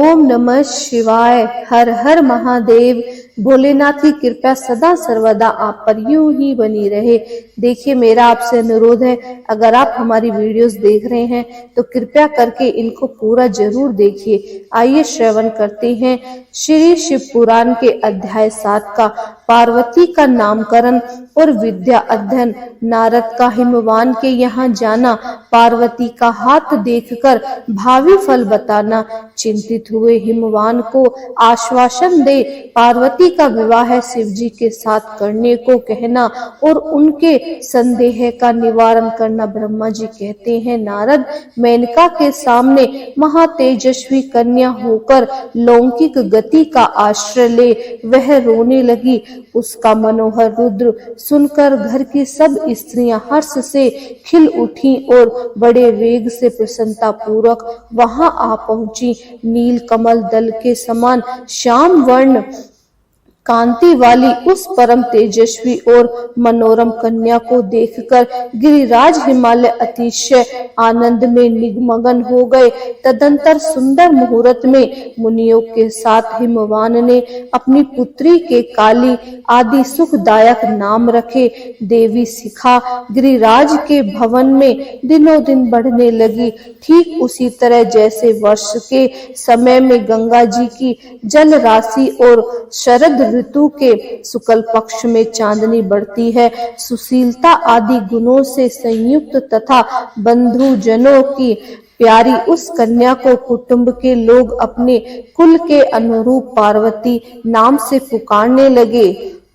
ओम नमः शिवाय। हर हर महादेव। भोलेनाथ की कृपा सदा सर्वदा आप पर यूं ही बनी रहे। देखिए, मेरा आपसे अनुरोध है, अगर आप हमारी वीडियोस देख रहे हैं तो कृपया करके इनको पूरा जरूर देखिए। आइए श्रवण करते हैं श्री शिव पुराण के अध्याय 7 का पार्वती का नामकरण और विद्या अध्ययन। नारद का हिमवान के यहाँ जाना, पार्वती का हाथ देखकर भावी फल बताना। चिंतित हुए हिमवान को आश्वासन दे पार्वती का विवाह शिवजी के साथ करने को कहना और उनके संदेह का निवारण करना। ब्रह्मा जी कहते हैं, नारद, मेनका के सामने महातेजस्वी कन्या होकर लौकिक गति का आश्रय ले वह रोने लगी। उसका मनोहर रुद्र सुनकर घर की सब स्त्रियां हर्ष से खिल उठी और बड़े वेग से प्रसन्नता पूर्वक वहां आ पहुंची। नील कमल दल के समान श्याम वर्ण कांति वाली उस परम तेजस्वी और मनोरम कन्या को देखकर गिरिराज हिमालय अतिशय आनंद में निमग्न हो गए। तदंतर सुंदर मुहूर्त में मुनियों के साथ हिमवान ने अपनी पुत्री के काली आदि सुखदायक नाम रखे। देवी शिखा गिरिराज के भवन में दिनों दिन बढ़ने लगी। ठीक उसी तरह जैसे वर्ष के समय में गंगा जी की जल राशि और शरद ऋतु के शुक्ल पक्ष में चांदनी बढ़ती है। सुशीलता आदि गुणों से संयुक्त तथा बंधु जनों की प्यारी उस कन्या को कुटुंब के लोग अपने कुल के अनुरूप पार्वती नाम से पुकारने लगे।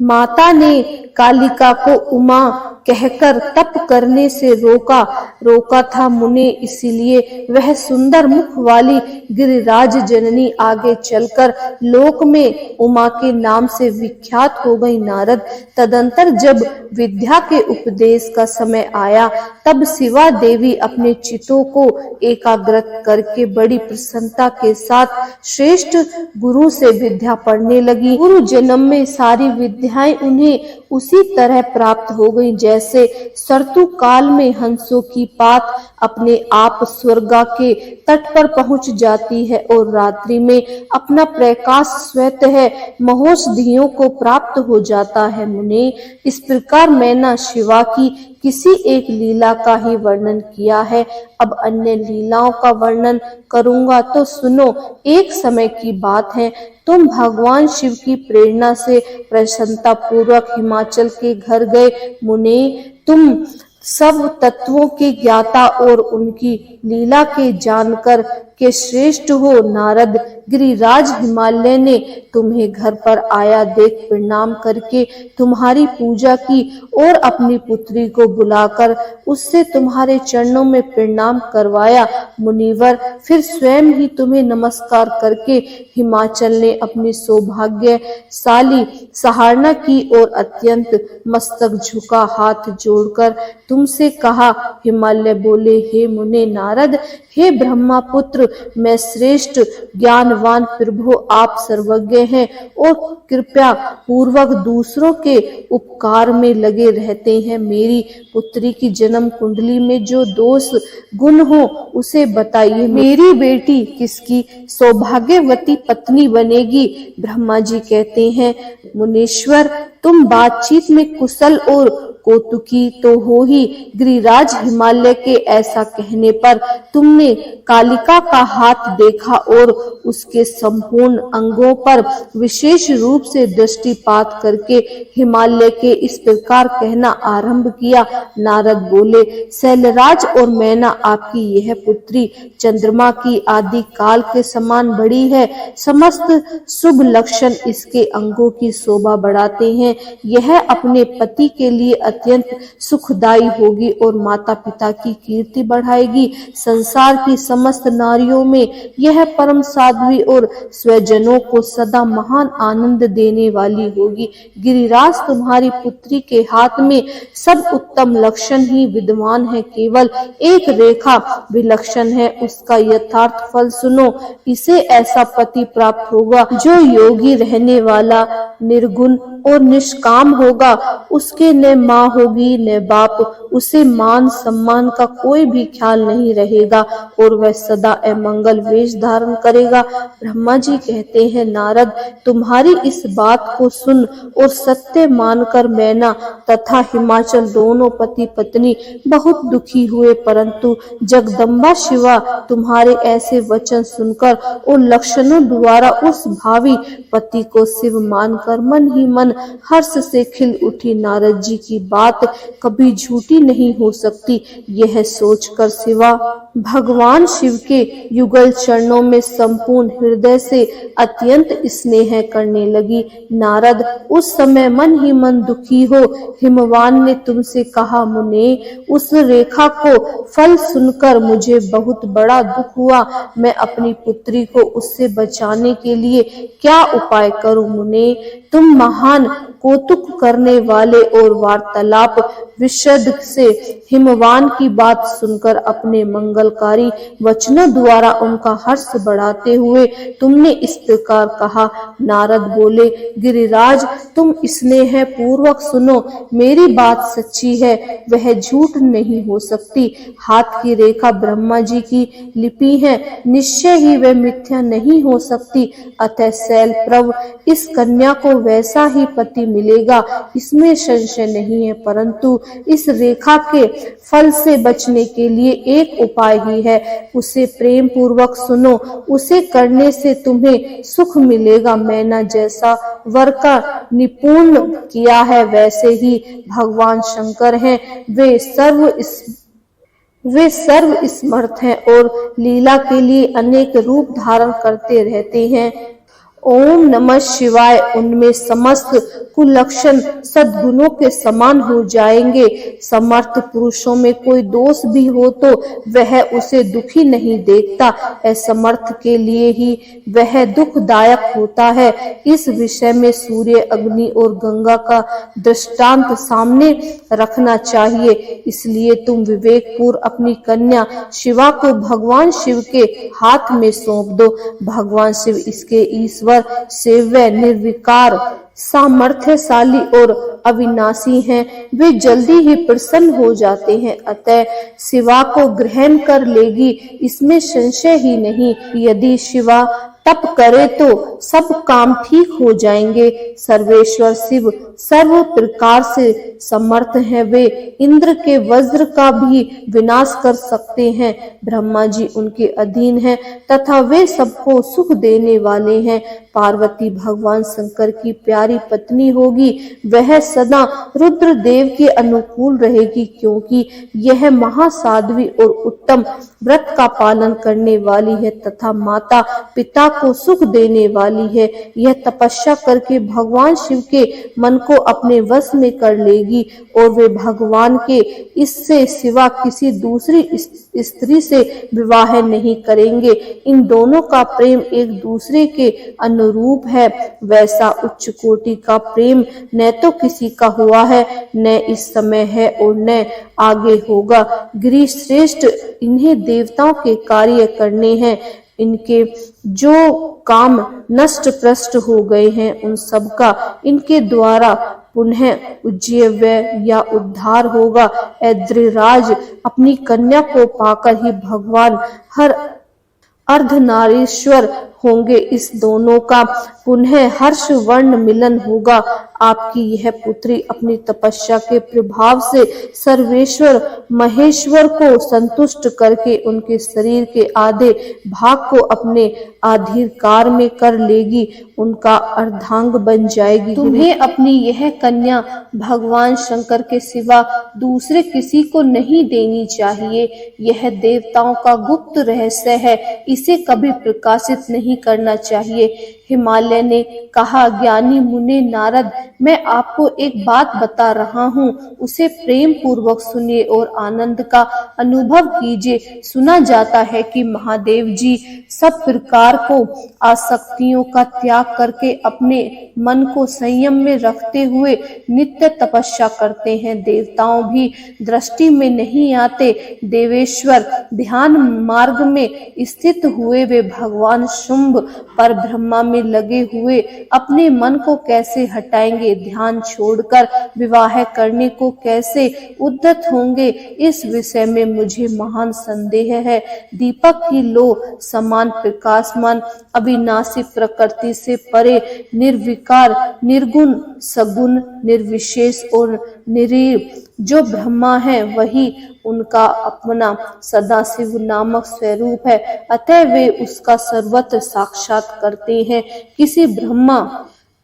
माता ने कालिका को उमा कहकर तप करने से रोका था मुने, इसीलिए वह सुंदर मुख वाली गिरिराज जननी आगे चलकर लोक में उमा के नाम से विख्यात हो गई। नारद, तदंतर जब विद्या के उपदेश का समय आया तब शिवा देवी अपने चित्तों को एकाग्रत करके बड़ी प्रसन्नता के साथ श्रेष्ठ गुरु से विद्या पढ़ने लगी। गुरु जन्म में सारी विद्याएं उन्हें उसी तरह प्राप्त हो गई जैसे सर्तु काल में हंसों की पात अपने आप स्वर्गा के तट पर पहुंच जाती है और रात्रि में अपना प्रकाश स्वतः महौषधियों को प्राप्त हो जाता है। मुने, इस प्रकार मैंने शिवा की किसी एक लीला का ही वर्णन किया है। अब अन्य लीलाओं का वर्णन करूंगा तो सुनो। एक समय की बात है, तुम भगवान शिव की प्रेरणा से प्रसन्नता पूर्वक हिमाचल के घर गए। मुने, तुम सब तत्वों के ज्ञाता और उनकी लीला के जानकर के श्रेष्ठ हो। नारद, गिरिराज हिमालय ने तुम्हें घर पर आया देख प्रणाम करके तुम्हारी पूजा की और अपनी पुत्री को बुलाकर उससे तुम्हारे चरणों में प्रणाम करवाया। मुनिवर फिर स्वयं ही तुम्हें नमस्कार करके हिमाचल ने अपनी सौभाग्यशाली सराहना की और अत्यंत मस्तक झुका हाथ जोड़कर तुमसे कहा। हिमालय बोले, हे मुने नारद, हे ब्रह्मा पुत्र, मैं श्रेष्ठ ज्ञानवान प्रभु आप सर्वज्ञ हैं और कृपया पूर्वक दूसरों के उपकार में लगे रहते हैं। मेरी पुत्री की जन्म कुंडली में जो दोष गुण हो उसे बताइए। मेरी बेटी किसकी सौभाग्यवती पत्नी बनेगी? ब्रह्मा जी कहते हैं, मुनीश्वर, तुम बातचीत में कुशल और कौतुकी तो हो ही। गिरिराज हिमालय के ऐसा कहने पर तुमने कालिका का हाथ देखा और उसके संपूर्ण अंगों पर विशेष रूप से दृष्टिपात करके हिमालय के इस प्रकार कहना आरंभ किया। नारद बोले, शैलराज और मैना, आपकी यह पुत्री चंद्रमा की आदि काल के समान बड़ी है। समस्त शुभ लक्षण इसके अंगों की शोभा बढ़ाते हैं। यह अपने पति के लिए अत्यंत सुखदायी होगी और माता पिता की कीर्ति बढ़ाएगी। संसार की समस्त नारियों में यह परम साध्वी और स्वजनों को सदा महान आनंद देने वाली होगी। गिरिराज, तुम्हारी पुत्री के हाथ में सब उत्तम लक्षण ही विद्यमान है, केवल एक रेखा विलक्षण है। उसका यथार्थ फल सुनो। इसे ऐसा पति प्राप्त होगा जो योगी रहने वाला, निर्गुण और निष्काम होगा। उसके न माँ माँ होगी न बाप, उसे मान सम्मान का कोई भी ख्याल नहीं रहेगा और वह सदा अमंगल वेश धारण करेगा। ब्रह्मा जी कहते हैं, नारद, तुम्हारी इस बात को सुन और सत्य मानकर मैना तथा हिमाचल दोनों पति पत्नी बहुत दुखी हुए, परंतु जगदम्बा शिवा तुम्हारे ऐसे वचन सुनकर और लक्षणों द्वारा उस भावी पति को शिव मानकर मन ही मन हर्ष से खिल उठी। नारद जी की बात कभी झूठी नहीं हो सकती, यह सोचकर शिवा भगवान शिव के युगल चरणों में संपूर्ण हृदय से अत्यंत स्नेह करने लगी। नारद, उस समय मन ही मन दुखी हो हिमवान ने तुमसे कहा, मुने, उस रेखा को फल सुनकर मुझे बहुत बड़ा दुख हुआ। मैं अपनी पुत्री को उससे बचाने के लिए क्या उपाय करूं? मुने, तुम महान कौतुक करने वाले और वार्तालाप विशद से हिमवान की बात सुनकर अपने मंगलकारी वचनों द्वारा उनका हर्ष बढ़ाते हुए तुमने इस प्रकार कहा। नारद बोले, गिरिराज, तुम स्नेह पूर्वक सुनो, मेरी बात सच्ची है, वह झूठ नहीं हो सकती। हाथ की रेखा ब्रह्मा जी की लिपि है, निश्चय ही वह मिथ्या नहीं हो सकती। अतः शैल प्रभ, इस कन्या को वैसा ही पति मिलेगा, इसमें संशय नहीं है, परंतु इस रेखा के फल से बचने के लिए एक उपाय ही है। उसे प्रेम पूर्वक सुनो, उसे करने से तुम्हें सुख मिलेगा। मैंने जैसा वर का निपुण किया है वैसे ही भगवान शंकर हैं, वे सर्व समर्थ हैं और लीला के लिए अनेक रूप धारण करते रहते हैं। ओम नमः शिवाय। उनमें समस्त कुलक्षण सद्गुणों के समान हो जाएंगे। समर्थ पुरुषों में कोई दोष भी हो तो वह उसे दुखी नहीं देखता, असमर्थ के लिए ही वह दुखदायक होता है। इस विषय में सूर्य, अग्नि और गंगा का दृष्टांत सामने रखना चाहिए। इसलिए तुम विवेकपूर्वक अपनी कन्या शिवा को भगवान शिव के हाथ में सौंप दो। भगवान शिव इसके ईश्वर, सेव्य, निर्विकार, सामर्थ्यशाली और अविनाशी हैं। वे जल्दी ही प्रसन्न हो जाते हैं, अतः शिवा को ग्रहण कर लेगी, इसमें संशय ही नहीं। यदि शिवा तप करे तो सब काम ठीक हो जाएंगे। सर्वेश्वर शिव सर्व प्रकार से समर्थ हैं, वे इंद्र के वज्र का भी विनाश कर सकते हैं। ब्रह्मा जी उनके अधीन हैं तथा वे सबको सुख देने वाले हैं। पार्वती भगवान शंकर की प्यारी पत्नी होगी, वह सदा रुद्रदेव के अनुकूल रहेगी, क्योंकि यह महासाध्वी और उत्तम व्रत का पालन करने वाली है तथा माता पिता को सुख देने वाली है। यह तपस्या करके भगवान शिव के मन को अपने वश में कर लेगी और वे भगवान के इससे सिवा किसी दूसरी स्त्री से विवाह नहीं करेंगे। इन दोनों का प्रेम एक दूसरे के अनुरूप है। वैसा उच्च कोटि का प्रेम न तो किसी का हुआ है, न इस समय है और न आगे होगा। गिरि श्रेष्ठ, इन्हें देवताओं के कार्य करने हैं। इनके जो काम नष्ट भ्रष्ट हो गए हैं उन सब का इनके द्वारा पुनः उज्जीव्य या उद्धार होगा। ऐद्रिराज, अपनी कन्या को पाकर ही भगवान हर अर्धनारीश्वर होंगे। इस दोनों का पुनः हर्ष वर्ण मिलन होगा। आपकी यह पुत्री अपनी तपस्या के प्रभाव से सर्वेश्वर महेश्वर को संतुष्ट करके उनके शरीर के आधे भाग को अपने अधिकार में कर लेगी, उनका अर्धांग बन जाएगी। तुम्हें अपनी यह कन्या भगवान शंकर के सिवा दूसरे किसी को नहीं देनी चाहिए। यह देवताओं का गुप्त रहस्य है, इसे कभी प्रकाशित नहीं करना चाहिए। हिमालय ने कहा, ज्ञानी मुने नारद, मैं आपको एक बात बता रहा हूँ, उसे प्रेम पूर्वक सुनिए और आनंद का अनुभव कीजिए। सुना जाता है कि महादेव जी सब प्रकार को आसक्तियों का त्याग करके अपने मन को संयम में रखते हुए नित्य तपस्या करते हैं। देवताओं भी दृष्टि में नहीं आते। देवेश्वर ध्यान मार्ग में स्थित हुए वे भगवान शुंभ पर ब्रह्मा में लगे हुए अपने मन को कैसे हटाएंगे, ध्यान छोड़कर विवाह करने को कैसे उद्यत होंगे, इस विषय में मुझे महान संदेह है। दीपक की लो समान प्रकाशमान अविनाशी प्रकृति से परे निर्विकार निर्गुण सगुण निर्विशेष और निरीह जो ब्रह्मा है वही उनका अपना सदाशिव नामक स्वरूप है। अतः वे उसका सर्वत्र साक्षात करते हैं। किसी ब्रह्मा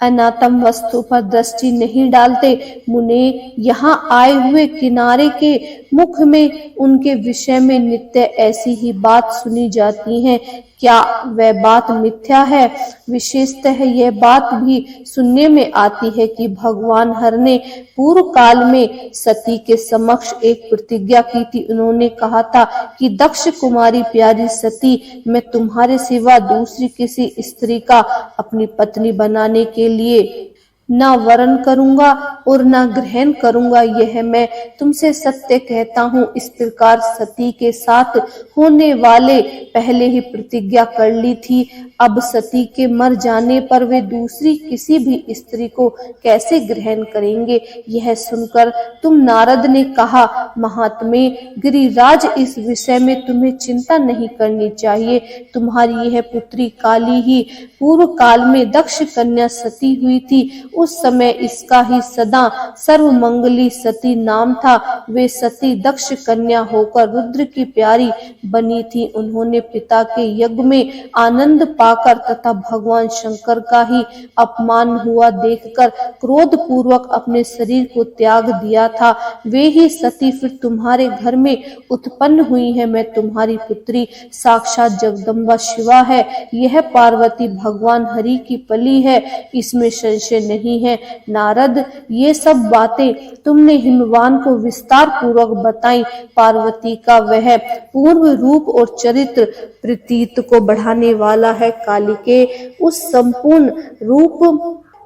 अनात्म वस्तु पर दृष्टि नहीं डालते। मुने यहाँ आए हुए किनारे के मुख में उनके विषय में नित्य ऐसी ही बात सुनी जाती है। क्या वह बात मिथ्या है? विशेषतः यह बात भी सुनने में आती है कि भगवान हर ने पूर्व काल में सती के समक्ष एक प्रतिज्ञा की थी। उन्होंने कहा था कि दक्ष कुमारी प्यारी सती, मैं तुम्हारे सिवा दूसरी किसी स्त्री का अपनी पत्नी बनाने के लिए ना वरण करूंगा और ना ग्रहण करूंगा, यह मैं तुमसे सत्य कहता हूँ। इस प्रकार सती के साथ होने वाले पहले ही प्रतिज्ञा कर ली थी। अब सती के मर जाने पर वे दूसरी किसी भी स्त्री को कैसे ग्रहण करेंगे? यह सुनकर तुम नारद ने कहा, महात्मे गिरिराज, इस विषय में तुम्हें चिंता नहीं करनी चाहिए। तुम्हारी यह पुत्री काली ही पूर्व काल में दक्ष कन्या सती हुई थी। उस समय इसका ही सदा सर्वमंगली सती नाम था। वे सती दक्ष कन्या होकर रुद्र की प्यारी बनी थी। उन्होंने पिता के यज्ञ में आनंद पाकर तथा भगवान शंकर का ही अपमान हुआ देखकर क्रोध पूर्वक अपने शरीर को त्याग दिया था। वे ही सती फिर तुम्हारे घर में उत्पन्न हुई है। मैं तुम्हारी पुत्री साक्षात जगदम्बा शिवा है। यह पार्वती भगवान हरि की पली है, इसमें संशय नहीं है। नारद, ये सब बातें तुमने हिमवान को विस्तार पूर्वक बताई। पार्वती का वह पूर्व रूप और चरित्र प्रतीत को बढ़ाने वाला है। काली के उस संपूर्ण रूप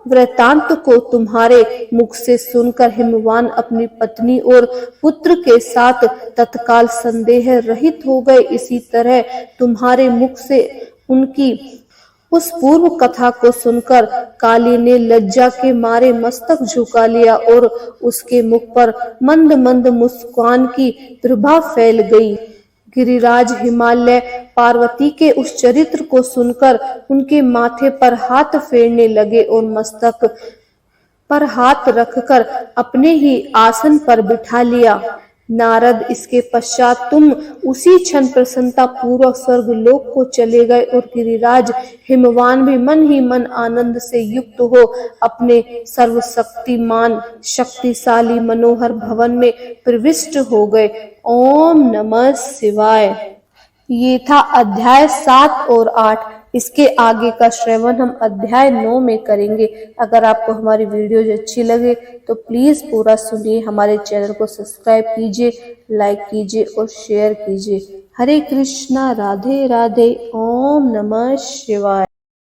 वृतांत को तुम्हारे मुख से सुनकर हिमवान अपनी पत्नी और पुत्र के साथ तत्काल संदेह रहित हो गए। इसी तरह तुम्हारे मुख से उनकी उस पूर्व कथा को सुनकर काली ने लज्जा के मारे मस्तक झुका लिया और उसके मुख पर मंद मंद मुस्कान की प्रभा फैल गई। गिरिराज हिमालय पार्वती के उस चरित्र को सुनकर उनके माथे पर हाथ फेरने लगे और मस्तक पर हाथ रखकर अपने ही आसन पर बिठा लिया। नारद, इसके पश्चात तुम उसी क्षण प्रसन्नता पूर्वक स्वर्ग लोक को चले गए और गिरिराज हिमवान भी मन ही मन आनंद से युक्त हो अपने सर्वशक्तिमान शक्तिशाली मनोहर भवन में प्रविष्ट हो गए। ओम नमः शिवाय। ये था अध्याय 7 और 8। इसके आगे का श्रवण हम अध्याय 9 में करेंगे। अगर आपको हमारी वीडियोज अच्छी लगे तो प्लीज पूरा सुनिए। हमारे चैनल को सब्सक्राइब कीजिए, लाइक कीजिए और शेयर कीजिए। हरे कृष्णा, राधे राधे, ओम नमः शिवाय।